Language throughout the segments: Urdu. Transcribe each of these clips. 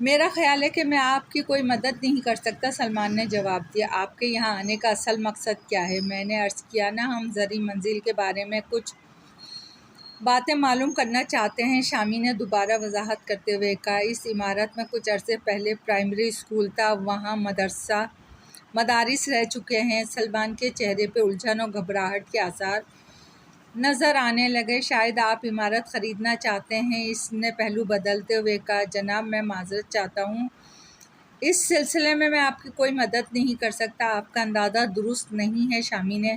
میرا خیال ہے کہ میں آپ کی کوئی مدد نہیں کر سکتا، سلمان نے جواب دیا۔ آپ کے یہاں آنے کا اصل مقصد کیا ہے؟ میں نے عرض کیا نا، ہم زرعی منزل کے بارے میں کچھ باتیں معلوم کرنا چاہتے ہیں، شامی نے دوبارہ وضاحت کرتے ہوئے کہا۔ اس عمارت میں کچھ عرصے پہلے پرائمری اسکول تھا، وہاں مدارس رہ چکے ہیں۔ سلمان کے چہرے پہ الجھن اور گھبراہٹ کے آثار نظر آنے لگے۔ شاید آپ عمارت خریدنا چاہتے ہیں، اس نے پہلو بدلتے ہوئے کہا۔ جناب، میں معذرت چاہتا ہوں، اس سلسلے میں آپ کی کوئی مدد نہیں کر سکتا۔ آپ کا اندازہ درست نہیں ہے، شامی نے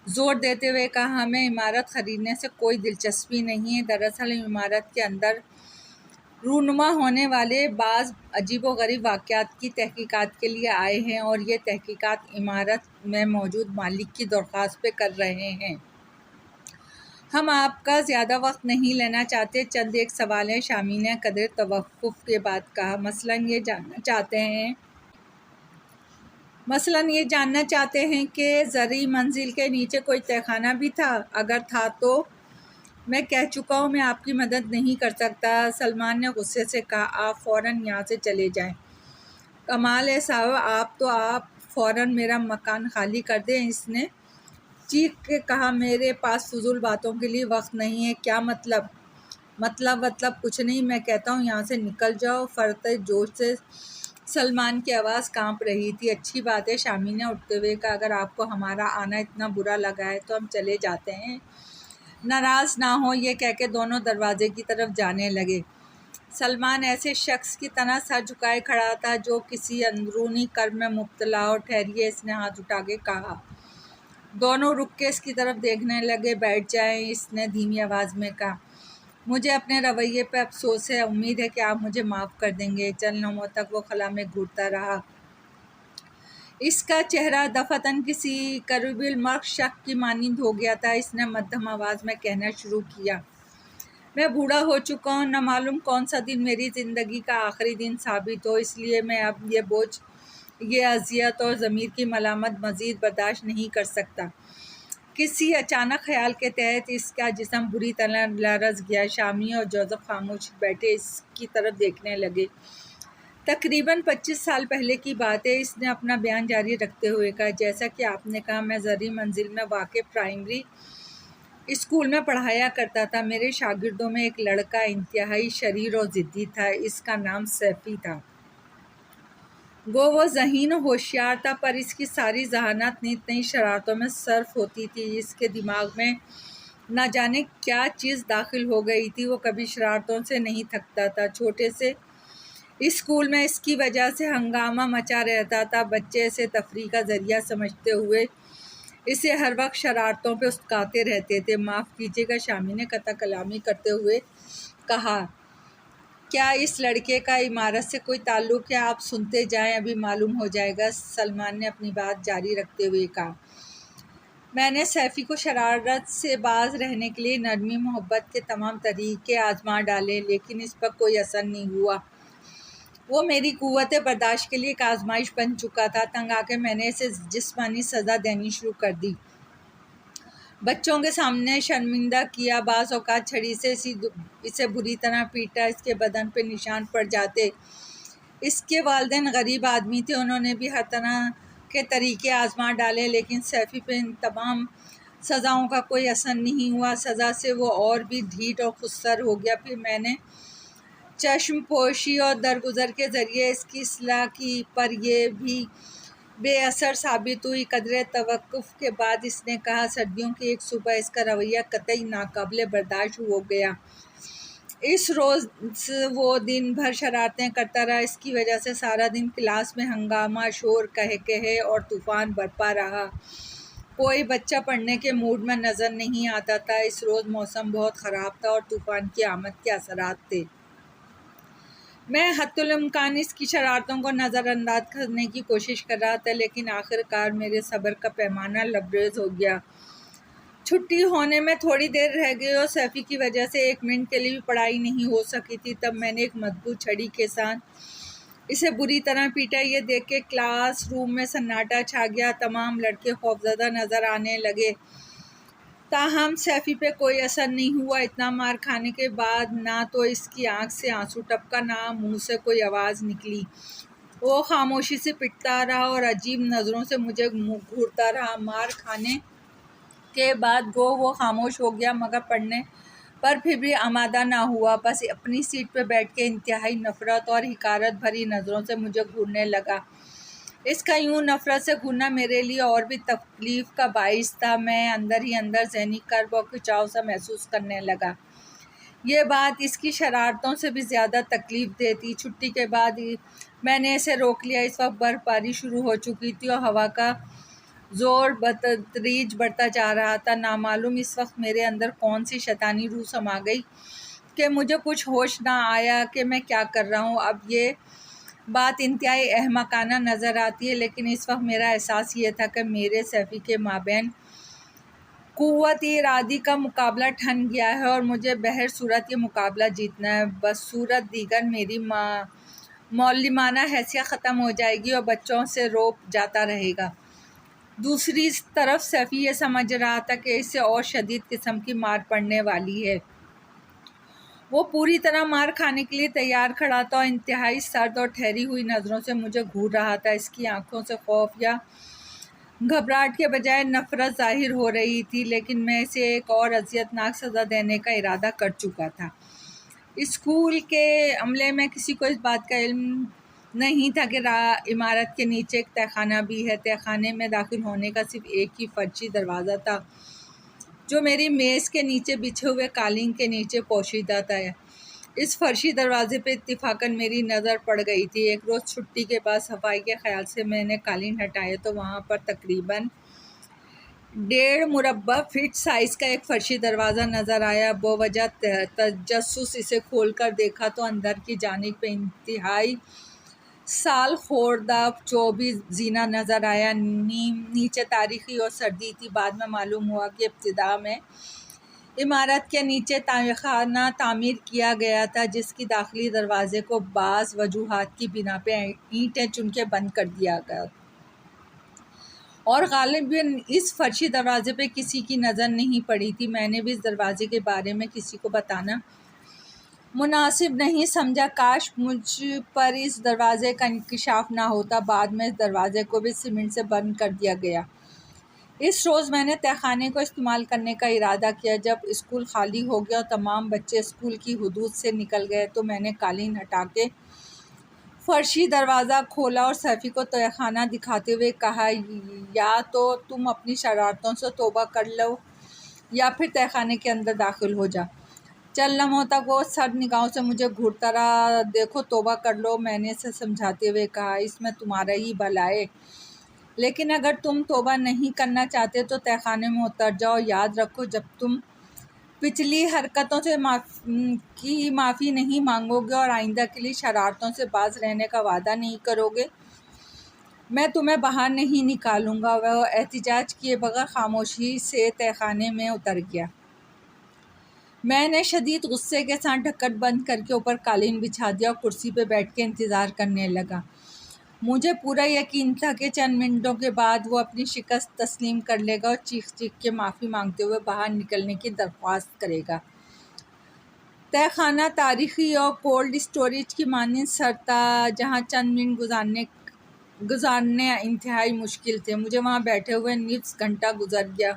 زور دیتے ہوئے کہا۔ ہمیں عمارت خریدنے سے کوئی دلچسپی نہیں ہے، دراصل ہم عمارت کے اندر رونما ہونے والے بعض عجیب و غریب واقعات کی تحقیقات کے لیے آئے ہیں، اور یہ تحقیقات عمارت میں موجود مالک کی درخواست پہ کر رہے ہیں۔ ہم آپ کا زیادہ وقت نہیں لینا چاہتے، چند ایک سوال ہیں، شامی نے قدرے توقف کے بعد کہا۔ مثلاً یہ جاننا چاہتے ہیں کہ زرعی منزل کے نیچے کوئی تہہ خانہ بھی تھا؟ اگر تھا تو میں کہہ چکا ہوں، میں آپ کی مدد نہیں کر سکتا، سلمان نے غصے سے کہا۔ آپ فوراً یہاں سے چلے جائیں۔ کمال ہے صاحب، آپ فوراً میرا مکان خالی کر دیں، اس نے چیخ کے کہا۔ میرے پاس فضول باتوں کے لیے وقت نہیں ہے۔ کیا مطلب؟ مطلب کچھ نہیں، میں کہتا ہوں یہاں سے نکل جاؤ، فرتے جوش سے سلمان کی آواز کانپ رہی تھی۔ اچھی بات ہے، شامی نے اٹھتے ہوئے کہا۔ اگر آپ کو ہمارا آنا اتنا برا لگا ہے تو ہم چلے جاتے ہیں، ناراض نہ ہو، یہ کہہ کے دونوں دروازے کی طرف جانے لگے۔ سلمان ایسے شخص کی طرح سر جھکائے کھڑا تھا جو کسی اندرونی کرب میں مبتلا ہو۔ ٹھہریے، اس نے ہاتھ اٹھا کے کہا۔ دونوں رک کے اس کی طرف دیکھنے لگے۔ بیٹھ جائیں، اس نے دھیمی آواز میں کہا۔ مجھے اپنے رویے پہ افسوس ہے، امید ہے کہ آپ مجھے معاف کر دیں گے۔ چند لمحوں تک وہ خلا میں گھورتا رہا۔ اس کا چہرہ دفعتاً کسی قریب المرگ شخص کی مانند ہو گیا تھا۔ اس نے مدھم آواز میں کہنا شروع کیا۔ میں بوڑھا ہو چکا ہوں، نہ معلوم کون سا دن میری زندگی کا آخری دن ثابت ہو، اس لیے میں اب یہ بوجھ، یہ اذیت اور ضمیر کی ملامت مزید برداشت نہیں کر سکتا۔ کسی اچانک خیال کے تحت اس کا جسم بری طرح لرز گیا۔ شامی اور جوزف خاموش بیٹھے اس کی طرف دیکھنے لگے۔ تقریباً 25 سال پہلے کی بات ہے، اس نے اپنا بیان جاری رکھتے ہوئے کہا۔ جیسا کہ آپ نے کہا، میں زرعی منزل میں واقع پرائمری اسکول میں پڑھایا کرتا تھا۔ میرے شاگردوں میں ایک لڑکا انتہائی شریر اور ضدی تھا، اس کا نام سیفی تھا۔ گو وہ ذہین و ہوشیار تھا، پر اس کی ساری ذہانت نئی نئی شرارتوں میں صرف ہوتی تھی۔ اس کے دماغ میں نہ جانے کیا چیز داخل ہو گئی تھی، وہ کبھی شرارتوں سے نہیں تھکتا تھا۔ چھوٹے سے اسکول میں اس کی وجہ سے ہنگامہ مچا رہتا تھا، بچے اسے تفریح کا ذریعہ سمجھتے ہوئے اسے ہر وقت شرارتوں پہ اسکاتے رہتے تھے۔ معاف کیجیے گا، شامی نے قطع کلامی کرتے ہوئے کہا۔ کیا اس لڑکے کا عمارت سے کوئی تعلق ہے؟ آپ سنتے جائیں، ابھی معلوم ہو جائے گا، سلمان نے اپنی بات جاری رکھتے ہوئے کہا۔ میں نے سیفی کو شرارت سے باز رہنے کے لیے نرمی محبت کے تمام طریقے آزما ڈالے، لیکن اس پر کوئی اثر نہیں ہوا۔ وہ میری قوت برداشت کے لیے ایک آزمائش بن چکا تھا۔ تنگ آ کے میں نے اسے جسمانی سزا دینی شروع کر دی، بچوں کے سامنے شرمندہ کیا، بعض اوقات چھڑی سے اسے بری طرح پیٹا، اس کے بدن پہ نشان پڑ جاتے۔ اس کے والدین غریب آدمی تھے، انہوں نے بھی ہر طرح کے طریقے آزما ڈالے، لیکن سیفی پہ ان تمام سزاؤں کا کوئی اثر نہیں ہوا۔ سزا سے وہ اور بھی ڈھیٹ اور خودسر ہو گیا۔ پھر میں نے چشم پوشی اور درگزر کے ذریعے اس کی اصلاح کی، پر یہ بھی بے اثر ثابت ہوئی۔ قدرے توقف کے بعد اس نے کہا۔ سردیوں کی ایک صبح اس کا رویہ قطعی ناقابل برداشت ہو گیا۔ اس روز وہ دن بھر شرارتیں کرتا رہا، اس کی وجہ سے سارا دن کلاس میں ہنگامہ، شور، قہقہے اور طوفان برپا رہا۔ کوئی بچہ پڑھنے کے موڈ میں نظر نہیں آتا تھا۔ اس روز موسم بہت خراب تھا اور طوفان کی آمد کے اثرات تھے۔ میں حتی الامکان اس کی شرارتوں کو نظر انداز کرنے کی کوشش کر رہا تھا، لیکن آخر کار میرے صبر کا پیمانہ لبریز ہو گیا۔ چھٹی ہونے میں تھوڑی دیر رہ گئی اور سیفی کی وجہ سے 1 منٹ کے لیے بھی پڑھائی نہیں ہو سکی تھی۔ تب میں نے ایک مضبوط چھڑی کے ساتھ اسے بری طرح پیٹا۔ یہ دیکھ کے کلاس روم میں سناٹا چھا گیا، تمام لڑکے خوفزدہ نظر آنے لگے۔ تاہم سیفی پہ کوئی اثر نہیں ہوا۔ اتنا مار کھانے کے بعد نہ تو اس کی آنکھ سے آنسو ٹپکا، نہ منہ سے کوئی آواز نکلی۔ وہ خاموشی سے پٹتا رہا اور عجیب نظروں سے مجھے گھورتا رہا۔ مار کھانے کے بعد وہ خاموش ہو گیا، مگر پڑھنے پر پھر بھی آمادہ نہ ہوا، بس اپنی سیٹ پہ بیٹھ کے انتہائی نفرت اور حقارت بھری نظروں سے مجھے گھورنے لگا۔ اس کا یوں نفرت سے گھورنا میرے لیے اور بھی تکلیف کا باعث تھا۔ میں اندر ہی اندر ذہنی کرب اور کھچاؤ سا محسوس کرنے لگا۔ یہ بات اس کی شرارتوں سے بھی زیادہ تکلیف دہ تھی۔ چھٹی کے بعد میں نے اسے روک لیا۔ اس وقت برف باری شروع ہو چکی تھی اور ہوا کا زور بتدریج بڑھتا جا رہا تھا۔ نامعلوم اس وقت میرے اندر کون سی شیطانی روح سما گئی کہ مجھے کچھ ہوش نہ آیا کہ میں کیا کر رہا ہوں۔ اب یہ بات انتہائی احمقانہ نظر آتی ہے، لیکن اس وقت میرا احساس یہ تھا کہ میرے سیفی کے مابین قوت ارادی کا مقابلہ ٹھن گیا ہے اور مجھے بہر صورت یہ مقابلہ جیتنا ہے۔ بس صورت دیگر میری معلمانہ حیثیت ختم ہو جائے گی اور بچوں سے روب جاتا رہے گا۔ دوسری طرف سیفی یہ سمجھ رہا تھا کہ اس سے اور شدید قسم کی مار پڑنے والی ہے۔ وہ پوری طرح مار کھانے کے لیے تیار کھڑا تھا اور انتہائی سرد اور ٹھہری ہوئی نظروں سے مجھے گھور رہا تھا۔ اس کی آنکھوں سے خوف یا گھبراہٹ کے بجائے نفرت ظاہر ہو رہی تھی، لیکن میں اسے ایک اور اذیت ناک سزا دینے کا ارادہ کر چکا تھا۔ اسکول کے عملے میں کسی کو اس بات کا علم نہیں تھا کہ عمارت کے نیچے ایک تہہ خانہ بھی ہے۔ تہہ خانے میں داخل ہونے کا صرف ایک ہی فرشی دروازہ تھا، جو میری میز کے نیچے بچھے ہوئے قالین کے نیچے پوشیدہ تھا۔ اس فرشی دروازے پہ اتفاقاً میری نظر پڑ گئی تھی۔ ایک روز چھٹی کے بعد صفائی کے خیال سے میں نے قالین ہٹائے تو وہاں پر تقریباً 1.5 مربع فٹ سائز کا ایک فرشی دروازہ نظر آیا۔ بوجہ تجسس اسے کھول کر دیکھا تو اندر کی جانب پہ انتہائی سال خوردہ چوبی زینہ نظر آیا۔ نیچے تاریکی اور سردی تھی۔ بعد میں معلوم ہوا کہ ابتدا میں عمارت کے نیچے خانہ تعمیر کیا گیا تھا، جس کی داخلی دروازے کو بعض وجوہات کی بنا پہ اینٹیں چن کے بند کر دیا گیا، اور غالباً اس فرشی دروازے پہ کسی کی نظر نہیں پڑی تھی۔ میں نے بھی اس دروازے کے بارے میں کسی کو بتانا مناسب نہیں سمجھا۔ کاش مجھ پر اس دروازے کا انکشاف نہ ہوتا۔ بعد میں اس دروازے کو بھی سیمنٹ سے بند کر دیا گیا۔ اس روز میں نے تہہ خانے کو استعمال کرنے کا ارادہ کیا۔ جب اسکول خالی ہو گیا اور تمام بچے اسکول کی حدود سے نکل گئے تو میں نے قالین ہٹا کے فرشی دروازہ کھولا اور سیفی کو تہہ خانہ دکھاتے ہوئے کہا، یا تو تم اپنی شرارتوں سے توبہ کر لو یا پھر تہہ خانے کے اندر داخل ہو جا۔ چند لمحوں تک وہ سرد نگاہوں سے مجھے گھورتا رہا۔ دیکھو توبہ کر لو، میں نے اسے سمجھاتے ہوئے کہا، اس میں تمہارا ہی بھلا ہے، لیکن اگر تم توبہ نہیں کرنا چاہتے تو تہہ خانے میں اتر جاؤ۔ یاد رکھو، جب تم پچھلی حرکتوں سے معافی نہیں مانگو گے اور آئندہ کے لیے شرارتوں سے باز رہنے کا وعدہ نہیں کرو گے، میں تمہیں باہر نہیں نکالوں گا۔ وہ احتجاج کیے بغیر خاموشی سے تہہ خانے میں اتر گیا۔ میں نے شدید غصے کے ساتھ ڈھکن بند کر کے اوپر قالین بچھا دیا اور کرسی پہ بیٹھ کے انتظار کرنے لگا۔ مجھے پورا یقین تھا کہ چند منٹوں کے بعد وہ اپنی شکست تسلیم کر لے گا اور چیخ چیخ کے معافی مانگتے ہوئے باہر نکلنے کی درخواست کرے گا۔ تہہ خانہ تاریخی اور کولڈ اسٹوریج کی مانند سر تھا، جہاں چند منٹ گزارنے انتہائی مشکل تھے۔ مجھے وہاں بیٹھے ہوئے نصف گھنٹہ گزر گیا،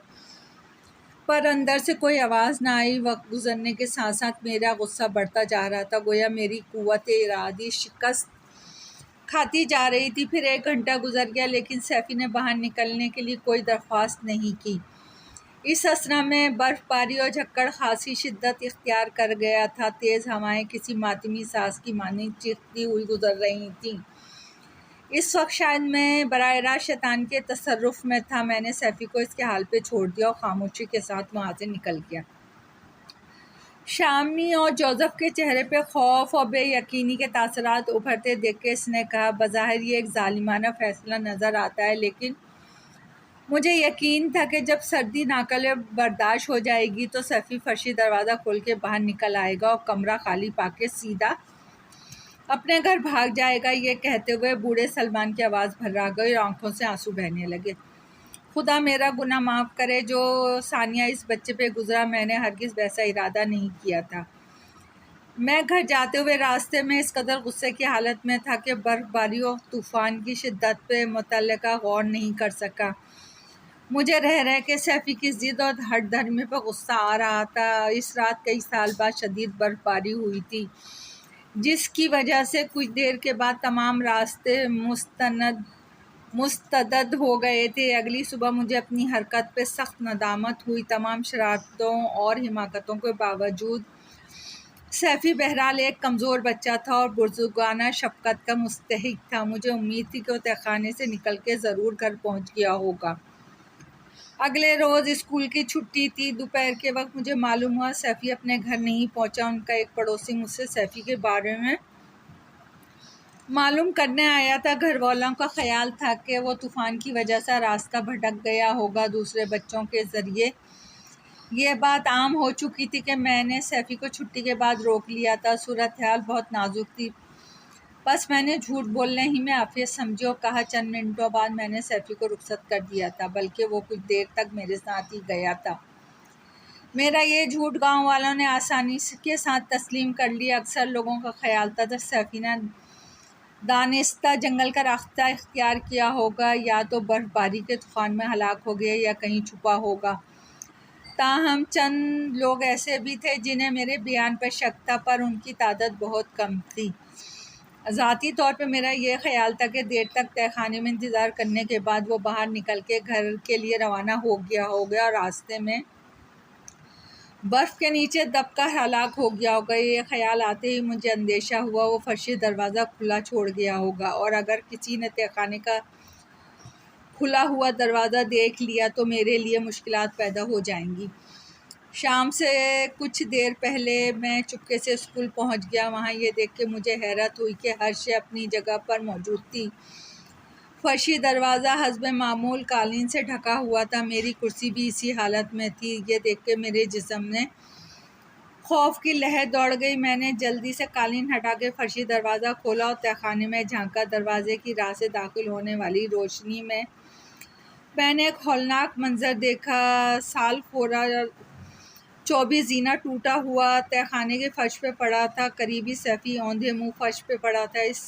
پر اندر سے کوئی آواز نہ آئی۔ وقت گزرنے کے ساتھ ساتھ میرا غصہ بڑھتا جا رہا تھا، گویا میری قوت ارادی شکست کھاتی جا رہی تھی۔ پھر 1 گھنٹہ گزر گیا، لیکن سیفی نے باہر نکلنے کے لیے کوئی درخواست نہیں کی۔ اس اثنا میں برف باری اور جھکڑ خاصی شدت اختیار کر گیا تھا۔ تیز ہوائیں کسی ماتمی ساز کی مانند چیختی ہوئی گزر رہی تھیں۔ اس وقت شاید میں براہ راست شیطان کے تصرف میں تھا۔ میں نے سیفی کو اس کے حال پہ چھوڑ دیا اور خاموشی کے ساتھ وہاں سے نکل گیا۔ شامی اور جوزف کے چہرے پہ خوف اور بے یقینی کے تاثرات ابھرتے دیکھ کے اس نے کہا، بظاہر یہ ایک ظالمانہ فیصلہ نظر آتا ہے، لیکن مجھے یقین تھا کہ جب سردی ناقابل برداشت ہو جائے گی تو سیفی فرشی دروازہ کھول کے باہر نکل آئے گا اور کمرہ خالی پا کے سیدھا اپنے گھر بھاگ جائے گا۔ یہ کہتے ہوئے بوڑھے سلمان کی آواز بھرا گئی اور آنکھوں سے آنسو بہنے لگے۔ خدا میرا گناہ معاف کرے جو ثانیہ اس بچے پہ گزرا، میں نے ہرگز ویسا ارادہ نہیں کیا تھا۔ میں گھر جاتے ہوئے راستے میں اس قدر غصے کی حالت میں تھا کہ برف باری اور طوفان کی شدت پہ متعلقہ غور نہیں کر سکا۔ مجھے رہ کے سیفی کی ضد اور ہٹ دھرمی پہ غصہ آ رہا تھا۔ اس رات کئی سال بعد شدید برف باری ہوئی تھی، جس کی وجہ سے کچھ دیر کے بعد تمام راستے مسترد ہو گئے تھے۔ اگلی صبح مجھے اپنی حرکت پہ سخت ندامت ہوئی۔ تمام شرارتوں اور حماقتوں کے باوجود سیفی بہرحال ایک کمزور بچہ تھا اور بزرگانہ شفقت کا مستحق تھا۔ مجھے امید تھی کہ وہ تہہ خانے سے نکل کے ضرور گھر پہنچ گیا ہوگا۔ اگلے روز اسکول کی چھٹی تھی۔ دوپہر کے وقت مجھے معلوم ہوا سیفی اپنے گھر نہیں پہنچا۔ ان کا ایک پڑوسی مجھ سے سیفی کے بارے میں معلوم کرنے آیا تھا۔ گھر والوں کا خیال تھا کہ وہ طوفان کی وجہ سے راستہ بھٹک گیا ہوگا دوسرے بچوں کے ذریعے۔ یہ بات عام ہو چکی تھی کہ میں نے سیفی کو چھٹی کے بعد روک لیا تھا۔ صورتحال بہت نازک تھی، بس میں نے جھوٹ بولنے ہی میں عافیت سمجھی اور کہا چند منٹوں بعد میں نے سیفی کو رخصت کر دیا تھا، بلکہ وہ کچھ دیر تک میرے ساتھ ہی گیا تھا۔ میرا یہ جھوٹ گاؤں والوں نے آسانی کے ساتھ تسلیم کر لیا۔ اکثر لوگوں کا خیال تھا کہ سیفی نے دانستہ جنگل کا راستہ اختیار کیا ہوگا، یا تو برف باری کے طوفان میں ہلاک ہو گیا یا کہیں چھپا ہوگا۔ تاہم چند لوگ ایسے بھی تھے جنہیں میرے بیان پر شک تھا، پر ان کی تعداد بہت کم تھی۔ ذاتی طور پہ میرا یہ خیال تھا کہ دیر تک تہہ خانے میں انتظار کرنے کے بعد وہ باہر نکل کے گھر کے لیے روانہ ہو گیا ہوگا اور راستے میں برف کے نیچے دب کر ہلاک ہو گیا ہوگا۔ یہ خیال آتے ہی مجھے اندیشہ ہوا وہ فرشی دروازہ کھلا چھوڑ گیا ہوگا، اور اگر کسی نے تہہ خانے کا کھلا ہوا دروازہ دیکھ لیا تو میرے لیے مشکلات پیدا ہو جائیں گی۔ شام سے کچھ دیر پہلے میں چپکے سے اسکول پہنچ گیا۔ وہاں یہ دیکھ کے مجھے حیرت ہوئی کہ ہر شے اپنی جگہ پر موجود تھی۔ فرشی دروازہ حسب معمول قالین سے ڈھکا ہوا تھا، میری کرسی بھی اسی حالت میں تھی۔ یہ دیکھ کے میرے جسم میں خوف کی لہر دوڑ گئی۔ میں نے جلدی سے قالین ہٹا کے فرشی دروازہ کھولا اور تہہ خانے میں جھانکا۔ دروازے کی راہ سے داخل ہونے والی روشنی میں نے ایک ہولناک منظر دیکھا۔ سال خورا 24 زینہ ٹوٹا ہوا تہہ خانے کے فرش پہ پڑا تھا۔ قریبی سیفی اوندھے منہ فرش پہ پڑا تھا، اس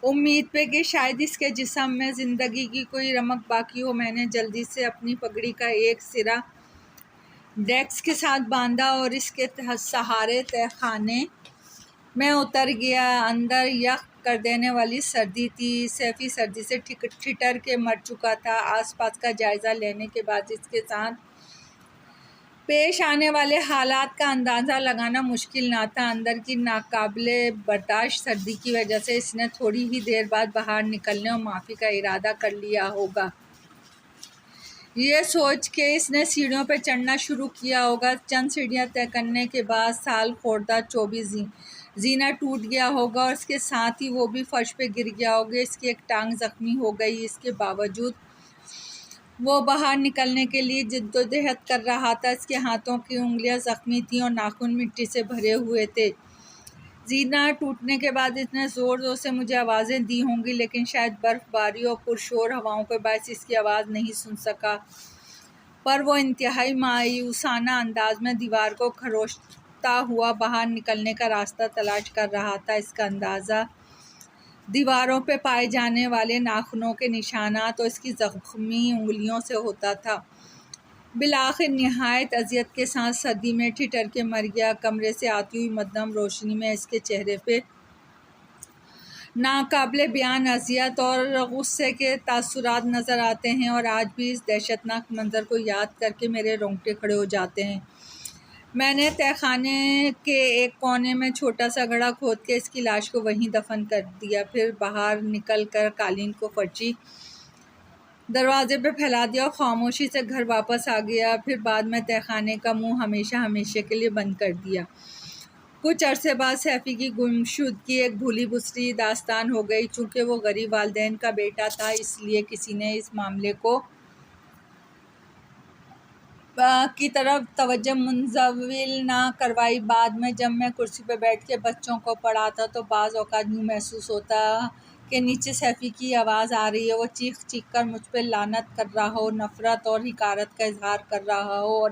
امید پہ کہ شاید اس کے جسم میں زندگی کی کوئی رمق باقی ہو۔ میں نے جلدی سے اپنی پگڑی کا ایک سرا ڈیسک کے ساتھ باندھا اور اس کے سہارے تہہ خانے میں اتر گیا۔ اندر یخ کر دینے والی سردی تھی۔ سیفی سردی سے ٹھٹر کے مر چکا تھا۔ آس پاس کا جائزہ لینے کے بعد اس کے ساتھ پیش آنے والے حالات کا اندازہ لگانا مشکل نہ تھا۔ اندر کی ناقابل برداشت سردی کی وجہ سے اس نے تھوڑی ہی دیر بعد باہر نکلنے اور معافی کا ارادہ کر لیا ہوگا۔ یہ سوچ کے اس نے سیڑھیوں پہ چڑھنا شروع کیا ہوگا۔ چند سیڑھیاں طے کرنے کے بعد سال خوردہ 24 زینہ ٹوٹ گیا ہوگا اور اس کے ساتھ ہی وہ بھی فرش پہ گر گیا ہوگا۔ اس کی ایک ٹانگ زخمی ہو گئی۔ اس کے باوجود وہ باہر نکلنے کے لیے جدوجہد کر رہا تھا۔ اس کے ہاتھوں کی انگلیاں زخمی تھیں اور ناخن مٹی سے بھرے ہوئے تھے۔ زینہ ٹوٹنے کے بعد اس نے زور زور سے مجھے آوازیں دی ہوں گی، لیکن شاید برف باری اور پرشور ہواؤں کے باعث اس کی آواز نہیں سن سکا، پر وہ انتہائی مایوسانہ انداز میں دیوار کو کھروچتا ہوا باہر نکلنے کا راستہ تلاش کر رہا تھا۔ اس کا اندازہ دیواروں پہ پائے جانے والے ناخنوں کے نشانات اور اس کی زخمی انگلیوں سے ہوتا تھا۔ بالآخر نہایت اذیت کے ساتھ سردی میں ٹھٹر کے مر گیا۔ کمرے سے آتی ہوئی مدھم روشنی میں اس کے چہرے پہ ناقابل بیان اذیت اور غصے کے تاثرات نظر آتے ہیں، اور آج بھی اس دہشتناک منظر کو یاد کر کے میرے رونگٹے کھڑے ہو جاتے ہیں۔ میں نے تہہ خانے کے ایک کونے میں چھوٹا سا گڑھا کھود کے اس کی لاش کو وہیں دفن کر دیا، پھر باہر نکل کر قالین کو فرشی دروازے پہ پھیلا دیا اور خاموشی سے گھر واپس آ گیا۔ پھر بعد میں تہہ خانے کا منہ ہمیشہ کے لیے بند کر دیا۔ کچھ عرصے بعد سیفی کی گمشدگی ایک بھولی بسری داستان ہو گئی۔ چونکہ وہ غریب والدین کا بیٹا تھا، اس لیے کسی نے اس معاملے کی طرف توجہ منزول نہ کروائی۔ بعد میں جب میں کرسی پہ بیٹھ کے بچوں کو پڑھاتا تو بعض اوقات یوں محسوس ہوتا کہ نیچے سیفی کی آواز آ رہی ہے، وہ چیخ چیخ کر مجھ پہ لعنت کر رہا ہو، نفرت اور حقارت کا اظہار کر رہا ہو اور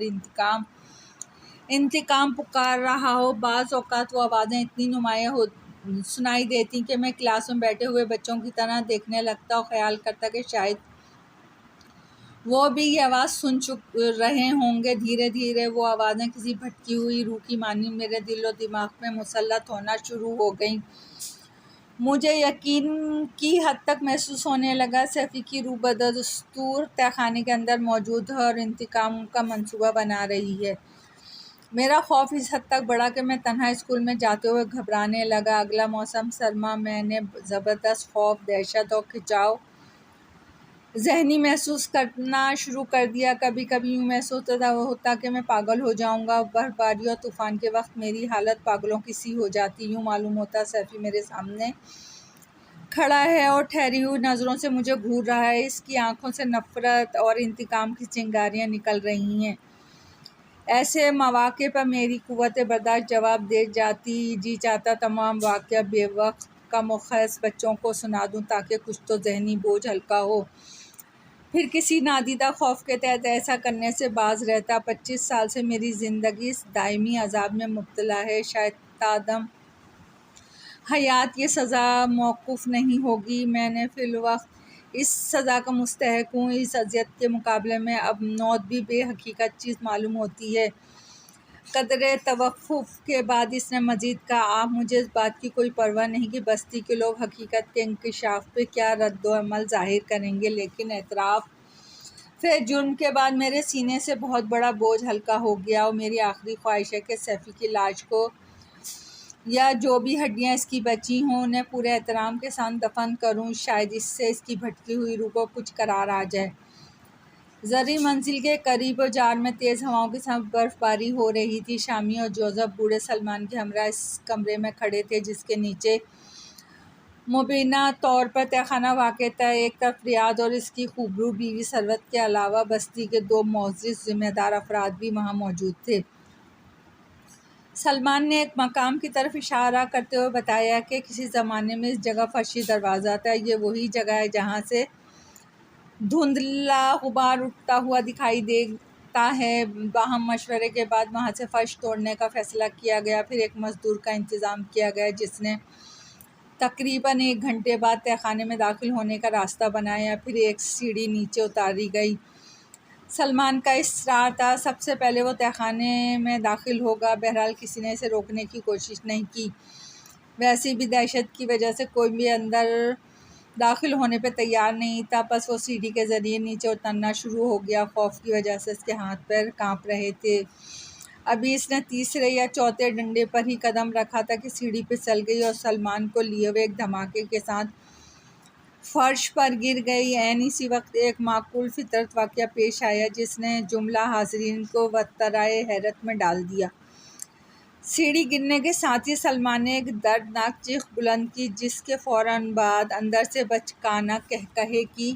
انتقام پکار رہا ہو۔ بعض اوقات وہ آوازیں اتنی نمایاں سنائی دیتی کہ میں کلاس میں بیٹھے ہوئے بچوں کی طرح دیکھنے لگتا اور خیال کرتا کہ شاید وہ بھی یہ آواز سن رہے ہوں گے۔ دھیرے دھیرے وہ آوازیں کسی بھٹکی ہوئی روح کی مانند میرے دل و دماغ میں مسلط ہونا شروع ہو گئیں۔ مجھے یقین کی حد تک محسوس ہونے لگا سیفی کی روح بدستور تہہ خانے کے اندر موجود ہے اور انتقام کا منصوبہ بنا رہی ہے۔ میرا خوف اس حد تک بڑھا کہ میں تنہا اسکول میں جاتے ہوئے گھبرانے لگا۔ اگلا موسم سرما۔ میں نے زبردست خوف، دہشت اور کھنچاؤ ذہنی محسوس کرنا شروع کر دیا۔ کبھی کبھی یوں محسوس ہوتا کہ میں پاگل ہو جاؤں گا۔ برف باری اور طوفان کے وقت میری حالت پاگلوں کی سی ہو جاتی۔ یوں معلوم ہوتا سیفی میرے سامنے کھڑا ہے اور ٹھہری ہوئی نظروں سے مجھے گھور رہا ہے۔ اس کی آنکھوں سے نفرت اور انتقام کی چنگاریاں نکل رہی ہیں۔ ایسے مواقع پر میری قوت برداشت جواب دے جاتی۔ جی چاہتا تمام واقعہ بے وقت کم و خیز بچوں کو سنا دوں تاکہ کچھ تو ذہنی بوجھ ہلکا ہو۔ پھر کسی نادیدہ خوف کے تحت ایسا کرنے سے باز رہتا۔ 25 سال سے میری زندگی اس دائمی عذاب میں مبتلا ہے۔ شاید تادم حیات یہ سزا موقوف نہیں ہوگی۔ میں نے فی الوقت اس سزا کا مستحق ہوں۔ اس اذیت کے مقابلے میں اب موت بھی بے حقیقت چیز معلوم ہوتی ہے۔ قدرے توقف کے بعد اس نے مزید کہا، آپ مجھے اس بات کی کوئی پرواہ نہیں کہ بستی کے لوگ حقیقت کے انکشاف پہ کیا رد عمل ظاہر کریں گے، لیکن اعتراف جرم کے بعد میرے سینے سے بہت بڑا بوجھ ہلکا ہو گیا اور میری آخری خواہش ہے کہ سیفی کی لاش کو یا جو بھی ہڈیاں اس کی بچی ہوں انہیں پورے احترام کے ساتھ دفن کروں۔ شاید اس سے اس کی بھٹکی ہوئی روح کو کچھ قرار آ جائے۔ زرعی منزل کے قریب و جار میں تیز ہواؤں کے ساتھ برف باری ہو رہی تھی۔ شامی اور جوزف بوڑھے سلمان کے ہمراہ اس کمرے میں کھڑے تھے جس کے نیچے مبینہ طور پر تہہ خانہ واقع تھا۔ ایک طرف ریاض اور اس کی خوبرو بیوی ثروت کے علاوہ بستی کے 2 معزز ذمہ دار افراد بھی وہاں موجود تھے۔ سلمان نے ایک مقام کی طرف اشارہ کرتے ہوئے بتایا کہ کسی زمانے میں اس جگہ فرشی دروازہ تھا۔ یہ وہی جگہ ہے جہاں سے دھندلا غبار اٹھتا ہوا دکھائی دیتا ہے۔ باہم مشورے کے بعد وہاں سے فرش توڑنے کا فیصلہ کیا گیا۔ پھر ایک مزدور کا انتظام کیا گیا جس نے تقریباً 1 گھنٹے بعد تہہ خانے میں داخل ہونے کا راستہ بنایا۔ پھر ایک سیڑھی نیچے اتاری گئی۔ سلمان کا اصرار تھا سب سے پہلے وہ تہہ خانے میں داخل ہوگا۔ بہرحال کسی نے اسے روکنے کی کوشش نہیں کی۔ ویسے بھی دہشت کی وجہ سے کوئی بھی اندر داخل ہونے پہ تیار نہیں تھا۔ بس وہ سیڑھی کے ذریعے نیچے اترنا شروع ہو گیا۔ خوف کی وجہ سے اس کے ہاتھ پیر کانپ رہے تھے۔ ابھی اس نے تیسرے یا چوتھے ڈنڈے پر ہی قدم رکھا تھا کہ سیڑھی پھسل گئی اور سلمان کو لیے ہوئے ایک دھماکے کے ساتھ فرش پر گر گئی۔ عین اسی وقت ایک معقول فطرت واقعہ پیش آیا جس نے جملہ حاضرین کو وترائے حیرت میں ڈال دیا۔ سیڑھی گرنے کے ساتھ ہی سلمان نے ایک دردناک چیخ بلند کی جس کے فوراً بعد اندر سے بچکانہ قہقہے کی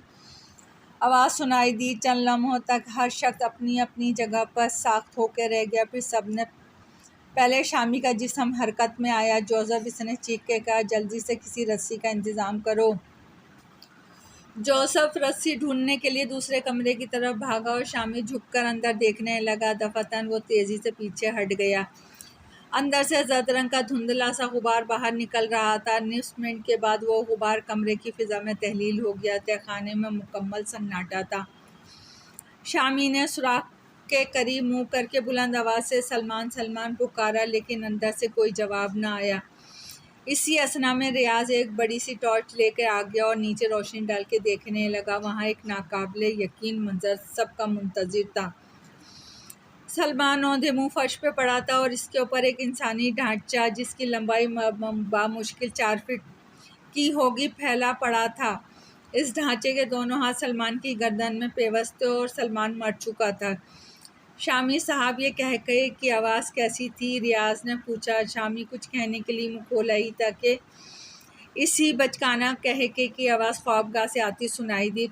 آواز سنائی دی۔ چند لمحوں تک ہر شخص اپنی اپنی جگہ پر ساخت ہو کے رہ گیا۔ پھر سب نے پہلے شامی کا جسم حرکت میں آیا۔ جوزف، اس نے چیخ کے کہا، جلدی سے کسی رسی کا انتظام کرو۔ جوزف رسی ڈھونڈنے کے لیے دوسرے کمرے کی طرف بھاگا اور شامی جھک کر اندر دیکھنے لگا۔ دفعتاً وہ تیزی سے پیچھے ہٹ گیا۔ اندر سے زرد رنگ کا دھندلا سا غبار باہر نکل رہا تھا۔ نصف منٹ کے بعد وہ غبار کمرے کی فضا میں تحلیل ہو گیا۔ تہہ خانے میں مکمل سناٹا تھا۔ شامی نے سوراخ کے قریب منہ کر کے بلند آواز سے سلمان سلمان پکارا لیکن اندر سے کوئی جواب نہ آیا۔ اسی اثنا میں ریاض ایک بڑی سی ٹارچ لے کر آ گیا اور نیچے روشنی ڈال کے دیکھنے لگا۔ وہاں ایک ناقابل یقین منظر سب کا منتظر تھا۔ سلمان اوندھے منہ فرش پہ پڑا تھا اور اس کے اوپر ایک انسانی ڈھانچہ جس کی لمبائی بامشکل 4 فٹ کی ہوگی پھیلا پڑا تھا۔ اس ڈھانچے کے دونوں ہاتھ سلمان کی گردن میں پیوست تھے اور سلمان مر چکا تھا۔ شامی صاحب، یہ قہقہے کی آواز کیسی تھی؟ ریاض نے پوچھا۔ شامی کچھ کہنے کے لیے منہ کھولا ہی تھا کہ اسی بچکانہ قہقہے کی آواز خوابگاہ سے آتی سنائی دی۔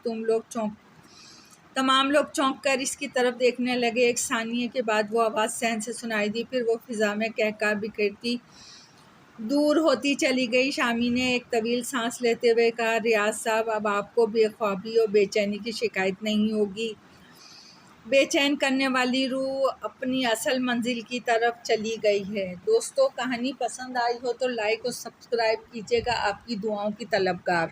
تمام لوگ چونک کر اس کی طرف دیکھنے لگے۔ 1 ثانیے کے بعد وہ آواز صحن سے سنائی دی۔ پھر وہ فضا میں قہقہا بکھیرتی دور ہوتی چلی گئی۔ شامی نے ایک طویل سانس لیتے ہوئے کہا، ریاض صاحب، اب آپ کو بے خوابی اور بے چینی کی شکایت نہیں ہوگی۔ بے چین کرنے والی روح اپنی اصل منزل کی طرف چلی گئی ہے۔ دوستو، کہانی پسند آئی ہو تو لائک اور سبسکرائب کیجیے گا۔ آپ کی دعاؤں کی طلبگار۔